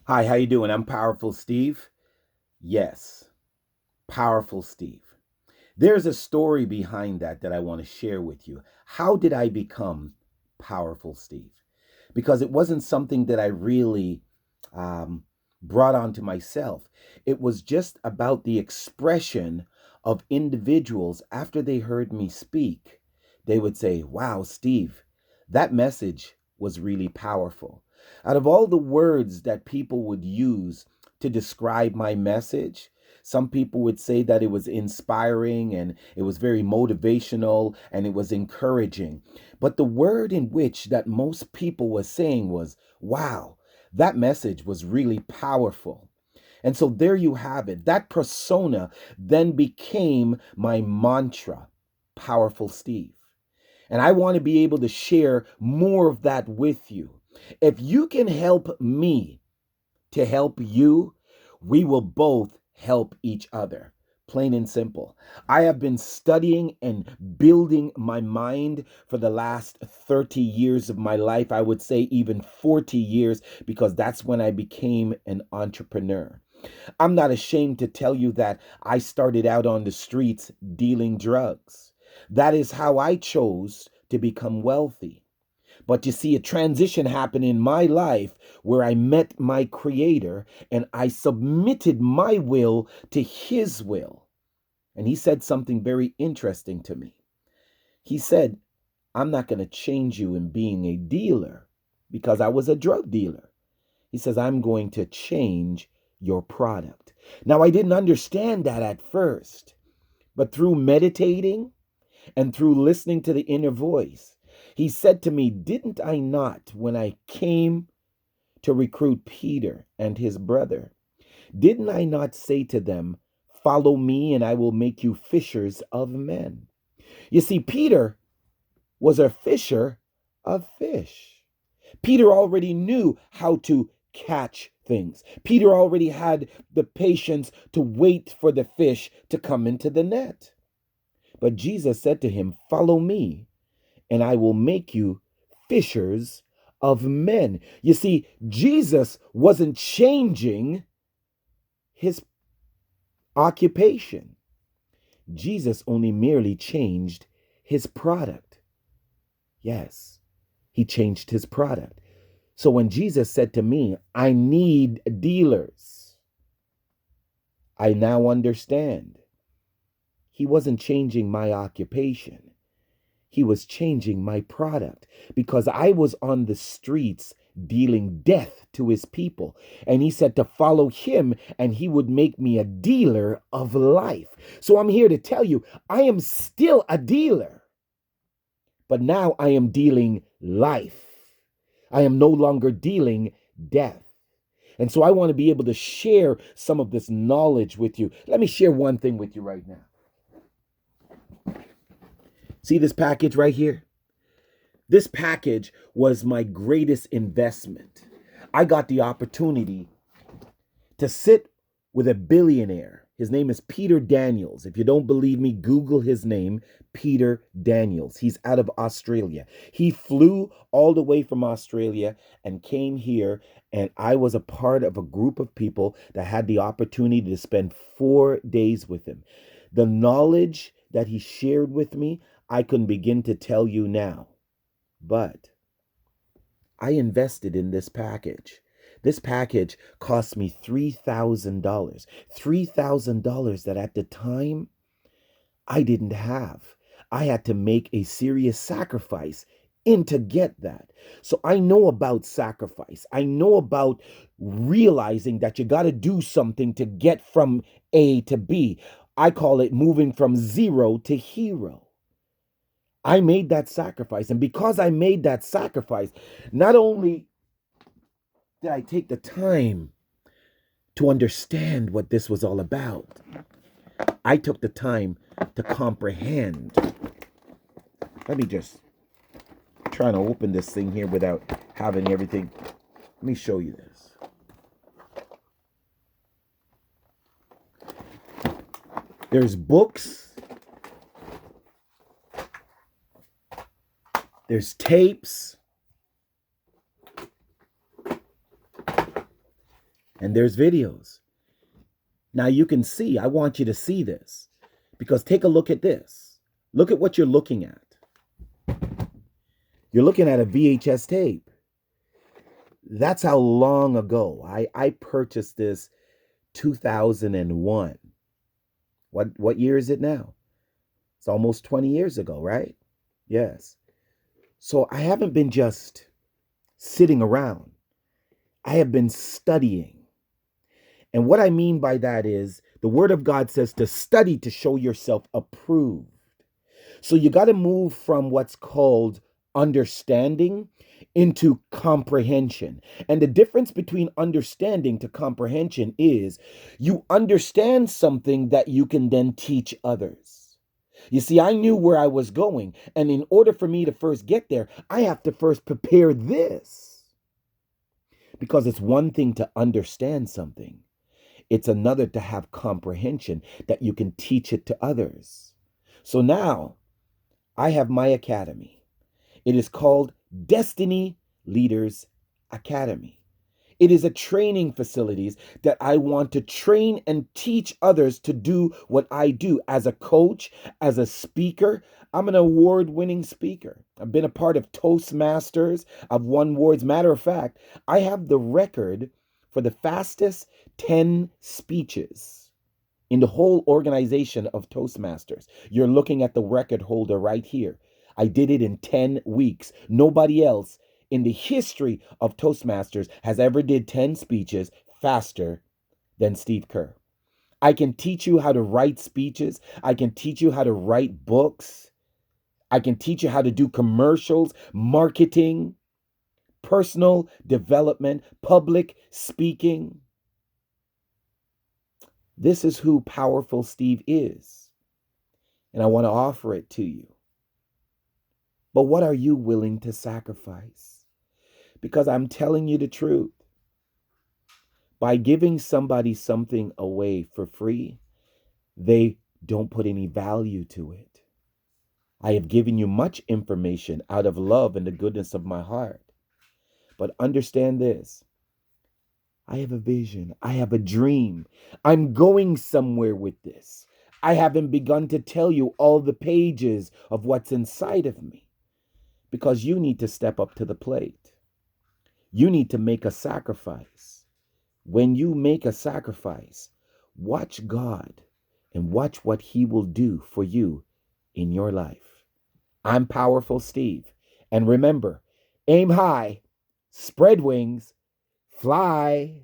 Hi, how you doing? I'm Powerful Steve. Yes, Powerful Steve. There's a story behind that I want to share with you. How did I become Powerful Steve? Because it wasn't something that I really um, brought onto myself. It was just about the expression of individuals after they heard me speak. They would say, "Wow, Steve, that message was really powerful." Out of all the words that people would use to describe my message, some people would say that it was inspiring and it was very motivational and it was encouraging. But the word in which that most people were saying was, "Wow, that message was really powerful." And so there you have it. That persona then became my mantra, Powerful Steve. And I want to be able to share more of that with you. If you can help me to help you, we will both help each other. Plain and simple. I have been studying and building my mind for the last 30 years of my life. I would say even 40 years, because that's when I became an entrepreneur. I'm not ashamed to tell you that I started out on the streets dealing drugs. That is how I chose to become wealthy. But you see, a transition happened in my life where I met my Creator and I submitted my will to His will. And He said something very interesting to me. He said, "I'm not going to change you in being a dealer because I was a drug dealer." He says, "I'm going to change your product." Now, I didn't understand that at first, but through meditating and through listening to the inner voice, he said to me, "Didn't I not, when I came to recruit Peter and his brother, didn't I not say to them, 'Follow me and I will make you fishers of men'?" You see, Peter was a fisher of fish. Peter already knew how to catch things. Peter already had the patience to wait for the fish to come into the net. But Jesus said to him, "Follow me, and I will make you fishers of men." You see, Jesus wasn't changing his occupation. Jesus only merely changed his product. Yes, he changed his product. So when Jesus said to me, "I need dealers," I now understand. He wasn't changing my occupation. He was changing my product because I was on the streets dealing death to his people. And he said to follow him and he would make me a dealer of life. So I'm here to tell you, I am still a dealer, but now I am dealing life. I am no longer dealing death. And so I want to be able to share some of this knowledge with you. Let me share one thing with you right now. See this package right here? This package was my greatest investment. I got the opportunity to sit with a billionaire. His name is Peter Daniels. If you don't believe me, Google his name, Peter Daniels. He's out of Australia. He flew all the way from Australia and came here, and I was a part of a group of people that had the opportunity to spend 4 days with him. The knowledge that he shared with me, I couldn't begin to tell you now. But I invested in this package. This package cost me $3,000. $3,000 that at the time I didn't have. I had to make a serious sacrifice in to get that. So I know about sacrifice. I know about realizing that you got to do something to get from A to B. I call it moving from zero to hero. I made that sacrifice. And because I made that sacrifice, not only did I take the time to understand what this was all about, I took the time to comprehend. Let me just try to open this thing here without having everything. Let me show you this. There's books, there's tapes, And there's videos. Now you can see, I want you to see this because take a look at this. Look at what you're looking at. You're looking at a VHS tape. That's how long ago. I purchased this 2001. What year is it now? It's almost 20 years ago, right? Yes. So I haven't been just sitting around. I have been studying. And what I mean by that is the word of God says to study to show yourself approved. So you got to move from what's called understanding into comprehension. And the difference between understanding to comprehension is you understand something that you can then teach others. You see, I knew where I was going. And in order for me to first get there, I have to first prepare this. Because it's one thing to understand something, it's another to have comprehension that you can teach it to others. So now I have my academy. It is called Destiny Leaders Academy. It is a training facilities that I want to train and teach others to do what I do as a coach, as a speaker. I'm an award-winning speaker. I've been a part of Toastmasters. I've won awards. Matter of fact, I have the record for the fastest 10 speeches in the whole organization of Toastmasters. You're looking at the record holder right here. I did it in 10 weeks. Nobody else in the history of Toastmasters has ever did 10 speeches faster than Steve Kerr. I can teach you how to write speeches. I can teach you how to write books. I can teach you how to do commercials, marketing, personal development, public speaking. This is who Powerful Steve is. And I want to offer it to you. But what are you willing to sacrifice? Because I'm telling you the truth. By giving somebody something away for free, they don't put any value to it. I have given you much information out of love and the goodness of my heart. But understand this. I have a vision. I have a dream. I'm going somewhere with this. I haven't begun to tell you all the pages of what's inside of me because you need to step up to the plate. You need to make a sacrifice. When you make a sacrifice, watch God and watch what He will do for you in your life. I'm Powerful Steve. And remember, aim high, spread wings, fly.